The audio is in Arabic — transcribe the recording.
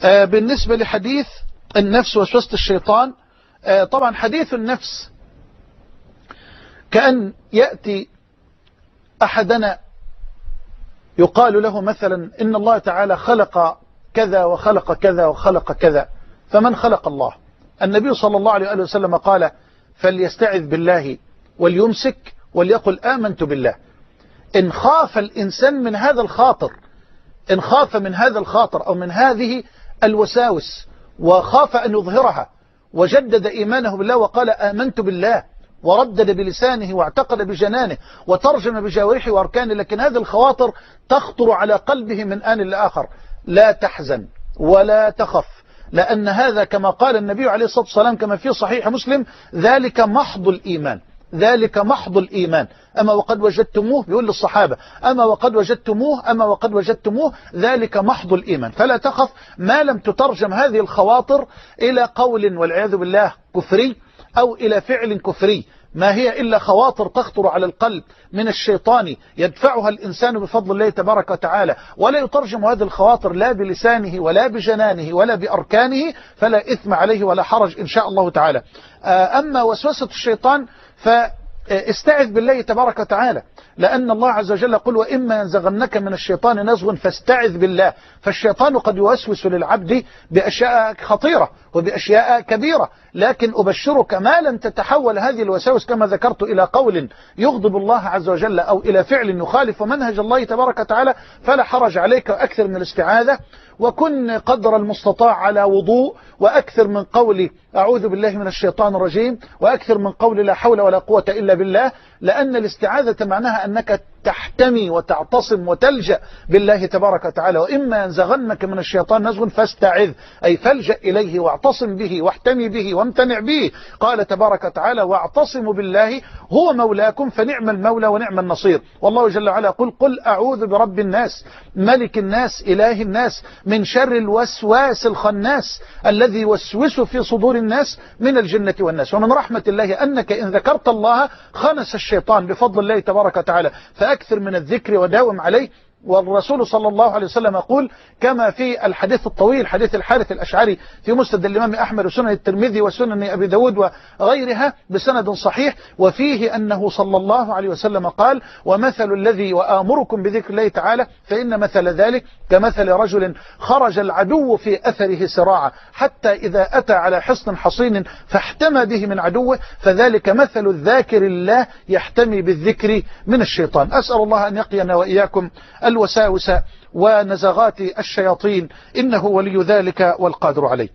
بالنسبة لحديث النفس وسوسة الشيطان، طبعا حديث النفس كأن يأتي أحدنا يقال له مثلا إن الله تعالى خلق كذا وخلق كذا وخلق كذا، فمن خلق الله؟ النبي صلى الله عليه وسلم قال فليستعذ بالله وليمسك وليقل آمنت بالله. إن خاف الإنسان من هذا الخاطر، إن خاف من هذا الخاطر أو من هذه الوساوس وخاف أن يظهرها وجدد إيمانه بالله وقال آمنت بالله وردد بلسانه واعتقد بجنانه وترجم بجوارحه وأركانه، لكن هذه الخواطر تخطر على قلبه من آن لآخر، لا تحزن ولا تخف، لأن هذا كما قال النبي عليه الصلاة والسلام كما في صحيح مسلم ذلك محض الإيمان، ذلك محض الإيمان. أما وقد وجدتموه، بيقول للصحابة أما وقد وجدتموه أما وقد وجدتموه، ذلك محض الإيمان. فلا تخف ما لم تترجم هذه الخواطر إلى قول والعياذ بالله كفري أو إلى فعل كفري، ما هي إلا خواطر تخطر على القلب من الشيطان يدفعها الإنسان بفضل الله تبارك وتعالى، ولا يترجم هذه الخواطر لا بلسانه ولا بجنانه ولا بأركانه، فلا إثم عليه ولا حرج إن شاء الله تعالى. أما وسوسة الشيطان فاستعذ بالله تبارك وتعالى، لأن الله عز وجل يقول وإما ينزغنك من الشيطان نزغ فاستعذ بالله. فالشيطان قد يوسوس للعبد بأشياء خطيرة وبأشياء كبيرة، لكن أبشرك ما لم تتحول هذه الوساوس كما ذكرت إلى قول يغضب الله عز وجل أو إلى فعل يخالف منهج الله تبارك وتعالى، فلا حرج عليك. أكثر من الاستعاذة وكن قدر المستطاع على وضوء، وأكثر من قول أعوذ بالله من الشيطان الرجيم، وأكثر من قول لا حول ولا قوة إلا بالله، لأن الاستعاذة معناها أنك تحتمي وتعتصم وتلجأ بالله تبارك وتعالى. وإما ينزغنك من الشيطان نزغ فاستعذ، أي فالجأ إليه واعتصم به واحتمي به وامتنع به. قال تبارك وتعالى واعتصموا بالله هو مولاكم فنعم المولى ونعم النصير. والله جل وعلا يقول قل أعوذ برب الناس ملك الناس إله الناس من شر الوسواس الخناس الذي يوسوس في صدور الناس من الجنة والناس. ومن رحمة الله أنك إن ذكرت الله خنس الشيطان بفضل الله تبارك وتعالى، فأكثر من الذكر وداوم عليه. والرسول صلى الله عليه وسلم يقول كما في الحديث الطويل حديث الحارث الأشعري في مسند الإمام أحمد وسنن الترمذي وسنن أبي داود وغيرها بسند صحيح، وفيه أنه صلى الله عليه وسلم قال ومثل الذي وآمركم بذكر الله تعالى فإن مثل ذلك كمثل رجل خرج العدو في أثره سراعا حتى إذا أتى على حصن حصين فاحتمى به من عدوه، فذلك مثل الذاكر الله يحتمي بالذكر من الشيطان. أسأل الله أن يقينا وإياكم الوساوس ونزغات الشياطين، إنه ولي ذلك والقادر عليه.